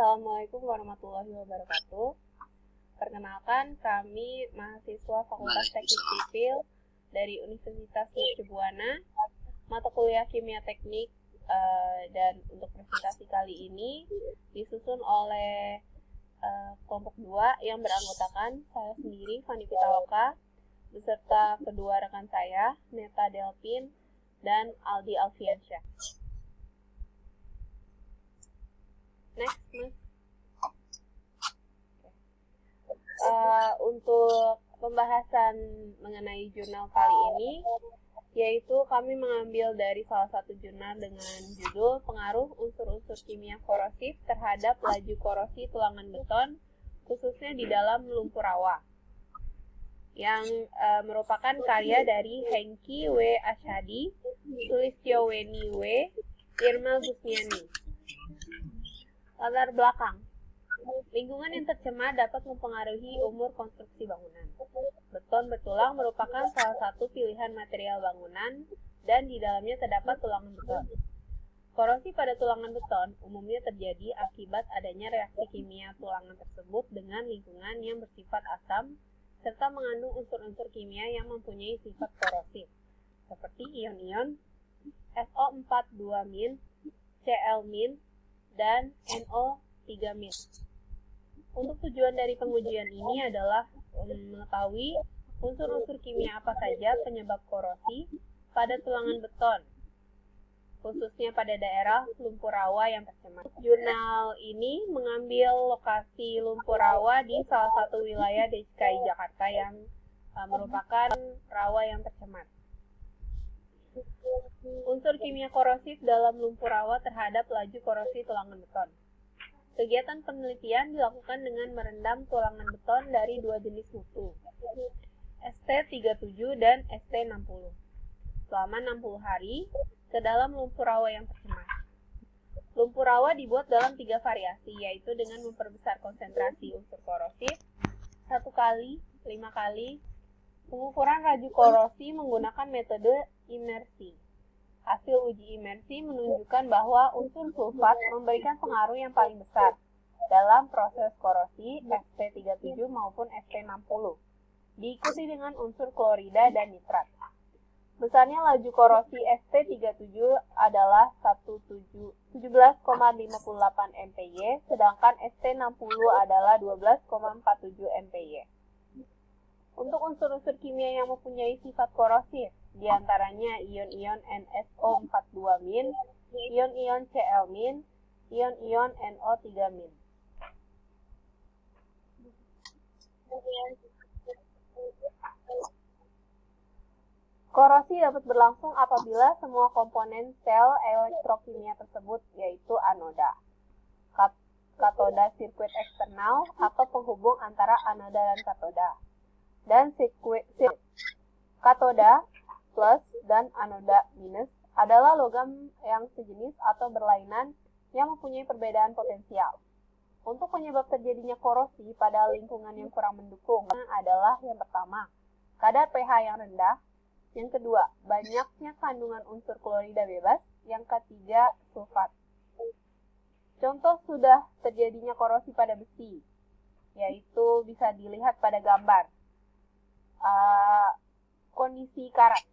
Assalamualaikum warahmatullahi wabarakatuh. Perkenalkan, kami mahasiswa Fakultas Teknik Sipil dari Universitas Mercubuana, mata kuliah Kimia Teknik, dan untuk presentasi kali ini disusun oleh kelompok 2 yang beranggotakan saya sendiri, Fani Pitaloka, beserta kedua rekan saya, Neta Delpin dan Aldi Alfiansyah. Next, Mas. Untuk pembahasan mengenai jurnal kali ini, yaitu kami mengambil dari salah satu jurnal dengan judul Pengaruh Unsur-Unsur Kimia Korosif Terhadap Laju Korosi Tulangan Beton, khususnya di dalam lumpur rawa, yang merupakan karya dari Hengki W. Ashadi, Sulistyoweni W. Irma Gusniani. Latar belakang. Lingkungan yang tercemar dapat mempengaruhi umur konstruksi bangunan. Beton bertulang merupakan salah satu pilihan material bangunan dan di dalamnya terdapat tulangan beton. Korosi pada tulangan beton umumnya terjadi akibat adanya reaksi kimia tulangan tersebut dengan lingkungan yang bersifat asam serta mengandung unsur-unsur kimia yang mempunyai sifat korosif, seperti ion-ion SO4-2-, Cl-, dan NO3-. Untuk tujuan dari pengujian ini adalah mengetahui unsur-unsur kimia apa saja penyebab korosi pada tulangan beton, khususnya pada daerah lumpur rawa yang tercemar. Jurnal ini mengambil lokasi lumpur rawa di salah satu wilayah DKI Jakarta yang merupakan rawa yang tercemar. Unsur kimia korosif dalam lumpur rawa terhadap laju korosi tulangan beton. Kegiatan penelitian dilakukan dengan merendam tulangan beton dari dua jenis mutu, ST37 dan ST60, selama 60 hari ke dalam lumpur rawa yang tercemar. Lumpur rawa dibuat dalam 3 variasi, yaitu dengan memperbesar konsentrasi unsur korosif 1 kali, 5 kali, pengukuran laju korosi menggunakan metode imersi. Hasil uji imersi menunjukkan bahwa unsur sulfat memberikan pengaruh yang paling besar dalam proses korosi ST37 maupun ST60, diikuti dengan unsur klorida dan nitrat. Besarnya laju korosi ST37 adalah 17,58 MPy, sedangkan ST60 adalah 12,47 MPy. Untuk unsur-unsur kimia yang mempunyai sifat korosif, diantaranya ion-ion NSO4-2-, ion-ion Cl-, ion-ion NO3-. Korosi dapat berlangsung apabila semua komponen sel elektrokimia tersebut, yaitu anoda, katoda sirkuit eksternal atau penghubung antara anoda dan katoda, dan sirkuit katoda plus dan anoda minus adalah logam yang sejenis atau berlainan yang mempunyai perbedaan potensial. Untuk penyebab terjadinya korosi pada lingkungan yang kurang mendukung adalah yang pertama, kadar pH yang rendah, yang kedua, banyaknya kandungan unsur klorida bebas, yang ketiga, sulfat. Contoh sudah terjadinya korosi pada besi, yaitu bisa dilihat pada gambar. Kondisi karat.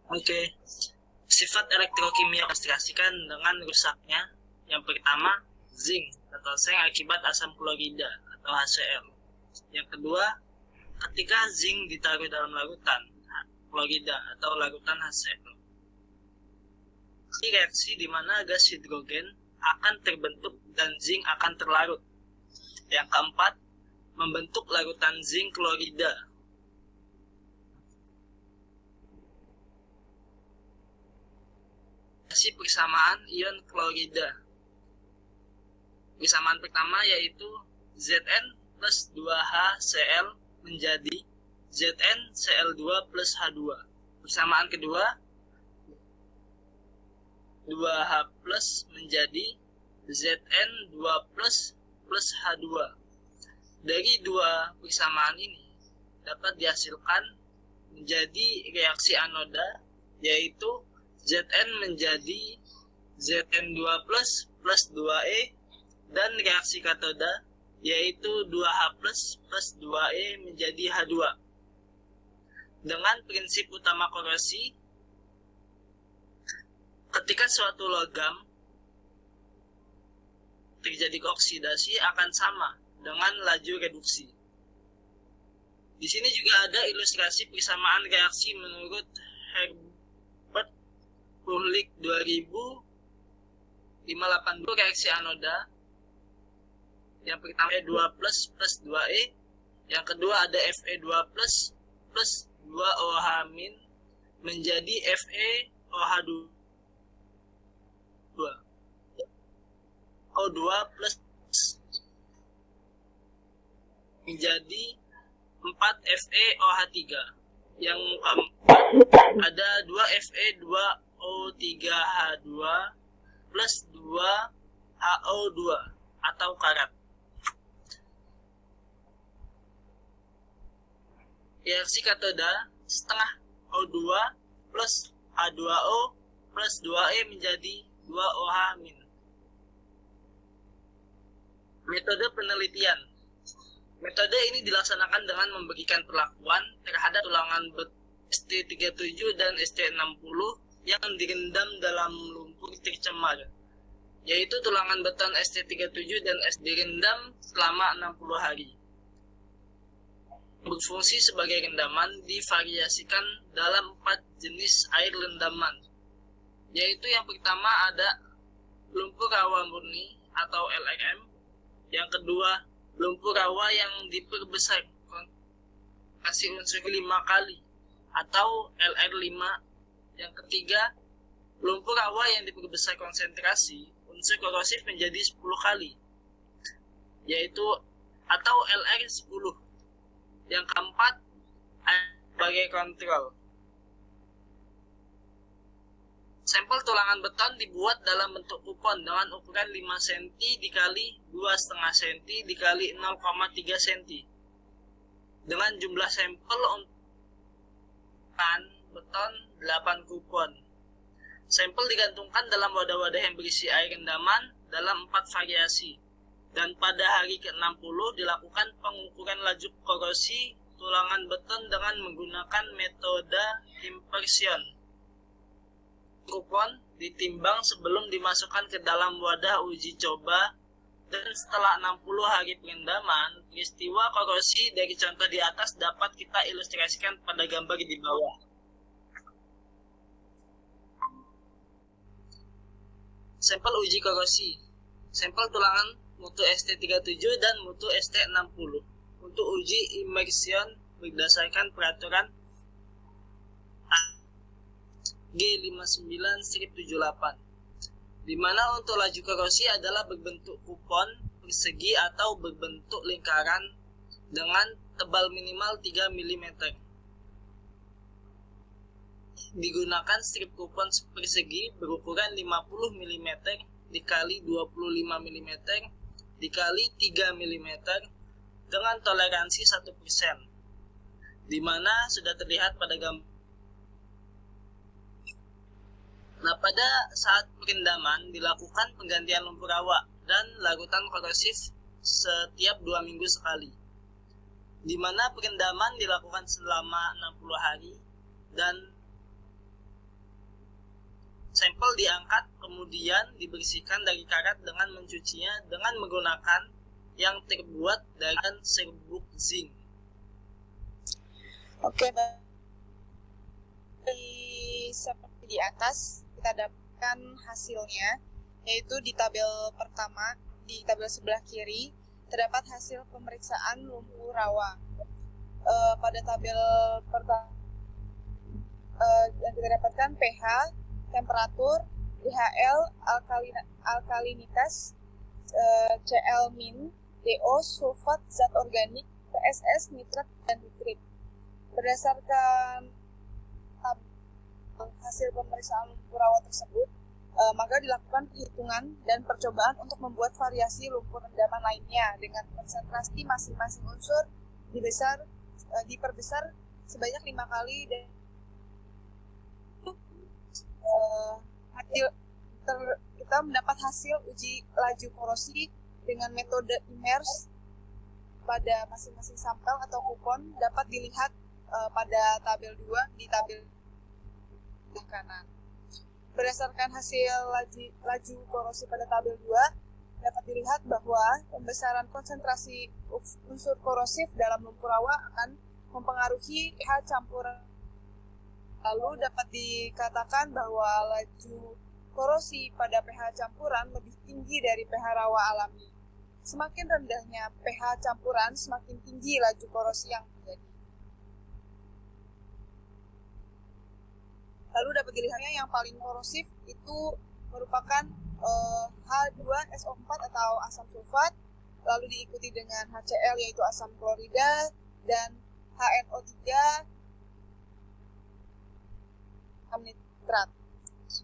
Oke. Sifat elektrokimia diilustrasikan dengan rusaknya. Yang pertama, zinc atau seng akibat asam klorida atau HCl. Yang kedua, ketika zinc ditaruh dalam larutan klorida atau larutan HCl. Ini reaksi di mana gas hidrogen akan terbentuk dan zinc akan terlarut. Yang keempat, membentuk larutan zinc klorida. Reaksi persamaan ion klorida. Persamaan pertama yaitu Zn plus 2HCl menjadi ZnCl2 plus H2. Persamaan kedua 2H plus menjadi Zn2 plus H2. Dari dua persamaan ini dapat dihasilkan menjadi reaksi anoda, yaitu Zn menjadi Zn2 plus 2E, dan reaksi katoda yaitu 2H plus 2E menjadi H2. Dengan prinsip utama korosi, ketika suatu logam terjadi oksidasi akan sama dengan laju reduksi. Di sini juga ada ilustrasi persamaan reaksi menurut Herbert Furlick 2000 582 reaksi anoda. Yang pertama E2 plus 2E, yang kedua ada Fe2 plus 2OH min menjadi FeOH2 O2 plus menjadi 4 FeOH3. Yang keempat ada 2 Fe2O3H2 plus 2 HO2 atau karat. Reaksi katoda setengah O2 plus H2O plus 2E menjadi 2OH min. Metode penelitian. Metode ini dilaksanakan dengan memberikan perlakuan terhadap tulangan ST37 dan ST60 yang direndam dalam lumpur tercemar, yaitu tulangan beton ST37 dan direndam selama 60 hari. Berfungsi sebagai rendaman divariasikan dalam 4 jenis air rendaman, yaitu yang pertama ada lumpur rawa murni atau LRM, yang kedua lumpur rawa yang diperbesar konsentrasi unsur 5 kali atau LR5, yang ketiga lumpur rawa yang diperbesar konsentrasi unsur korosif menjadi 10 kali, yaitu atau LR10. Yang keempat sebagai kontrol. Sampel tulangan beton dibuat dalam bentuk kupon dengan ukuran 5 cm dikali 2,5 cm dikali 0,3 cm dengan jumlah sampel untuk beton 8 kupon. Sampel digantungkan dalam wadah-wadah yang berisi air rendaman dalam 4 variasi, dan pada hari ke-60 dilakukan pengukuran laju korosi tulangan beton dengan menggunakan metode impersion. Kupon ditimbang sebelum dimasukkan ke dalam wadah uji coba, dan setelah 60 hari perendaman, peristiwa korosi dari contoh di atas dapat kita ilustrasikan pada gambar di bawah. Sampel uji korosi. Sampel tulangan mutu ST37 dan mutu ST60 untuk uji immersion berdasarkan peraturan G59-78, di mana untuk laju korosi adalah berbentuk kupon, persegi atau berbentuk lingkaran dengan tebal minimal 3 mm. Digunakan strip kupon persegi berukuran 50 mm dikali 25 mm dikali 3 mm dengan toleransi 1%, di mana sudah terlihat pada gambar. Nah, pada saat perendaman dilakukan penggantian lumpur rawa dan larutan korosif setiap 2 minggu sekali, di mana perendaman dilakukan selama 60 hari dan sampel diangkat kemudian dibersihkan dari karat dengan mencucinya dengan menggunakan yang terbuat dari serbuk zinc. Oke, seperti di atas kita dapatkan hasilnya, yaitu di tabel pertama, di tabel sebelah kiri terdapat hasil pemeriksaan lumpur rawa. Pada tabel pertama yang kita dapatkan pH, temperatur, DHL, alkalinitas, Cl-, DO, sulfat, zat organik, PSS, nitrat, dan nitrit. Berdasarkan hasil pemeriksaan lumpur rawa tersebut, maka dilakukan perhitungan dan percobaan untuk membuat variasi lumpur rendaman lainnya dengan konsentrasi masing-masing unsur diperbesar sebanyak 5 kali dan kita mendapat hasil uji laju korosi dengan metode immerse pada masing-masing sampel atau kupon dapat dilihat pada tabel 2 di tabel kanan. Berdasarkan hasil laju korosi pada tabel 2 dapat dilihat bahwa pembesaran konsentrasi unsur korosif dalam lumpur rawa akan mempengaruhi pH campuran. Lalu dapat dikatakan bahwa laju korosi pada pH campuran lebih tinggi dari pH rawa alami. Semakin rendahnya pH campuran, semakin tinggi laju korosi yang terjadi. Lalu dapat dilihatnya yang paling korosif itu merupakan H2SO4 atau asam sulfat, lalu diikuti dengan HCl yaitu asam klorida, dan HNO3 nitrat.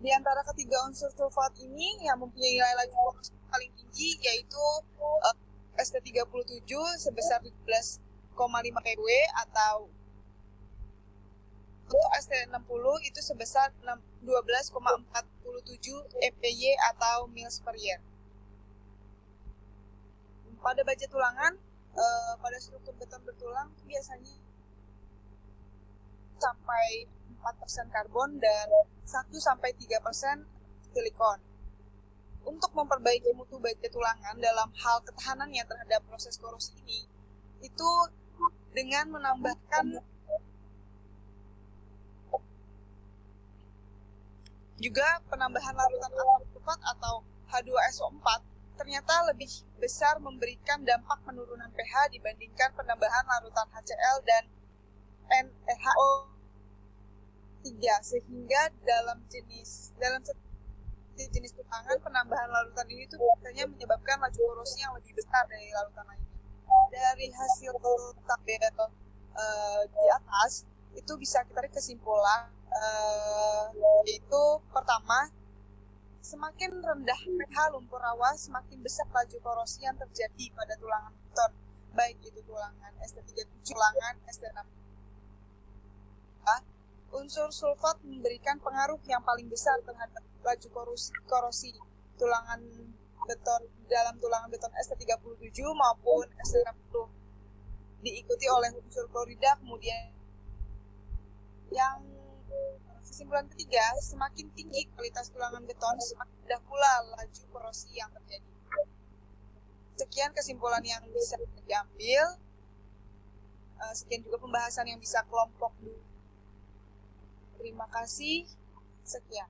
Di antara ketiga unsur sulfat ini yang mempunyai nilai laju korosi paling tinggi yaitu ST37 sebesar 12,5 PW atau untuk ST60 itu sebesar 12,47 MPy atau mils per year. Pada baja tulangan, pada struktur beton bertulang biasanya sampai 4% karbon dan 1-3% silikon. Untuk memperbaiki mutu baja tulangan dalam hal ketahanannya terhadap proses korosi ini, itu dengan menambahkan juga penambahan larutan asam sulfat atau H2SO4 ternyata lebih besar memberikan dampak penurunan pH dibandingkan penambahan larutan HCl dan NaHO3, sehingga dalam jenis tulangan penambahan larutan ini tuh biasanya menyebabkan laju korosi yang lebih besar dari larutan lainnya. Dari hasil tabel di atas itu bisa kita tarik kesimpulan yaitu pertama, semakin rendah pH lumpur rawa semakin besar laju korosi yang terjadi pada tulangan beton, baik itu tulangan ST37 tulangan ST6. Unsur sulfat memberikan pengaruh yang paling besar terhadap laju korosi tulangan beton dalam tulangan beton ST37 maupun ST60. Diikuti oleh unsur klorida, kemudian yang kesimpulan ketiga, semakin tinggi kualitas tulangan beton, semakin rendah pula laju korosi yang terjadi. Sekian kesimpulan yang bisa diambil. Sekian juga pembahasan yang bisa kelompok. Terima kasih. Sekian.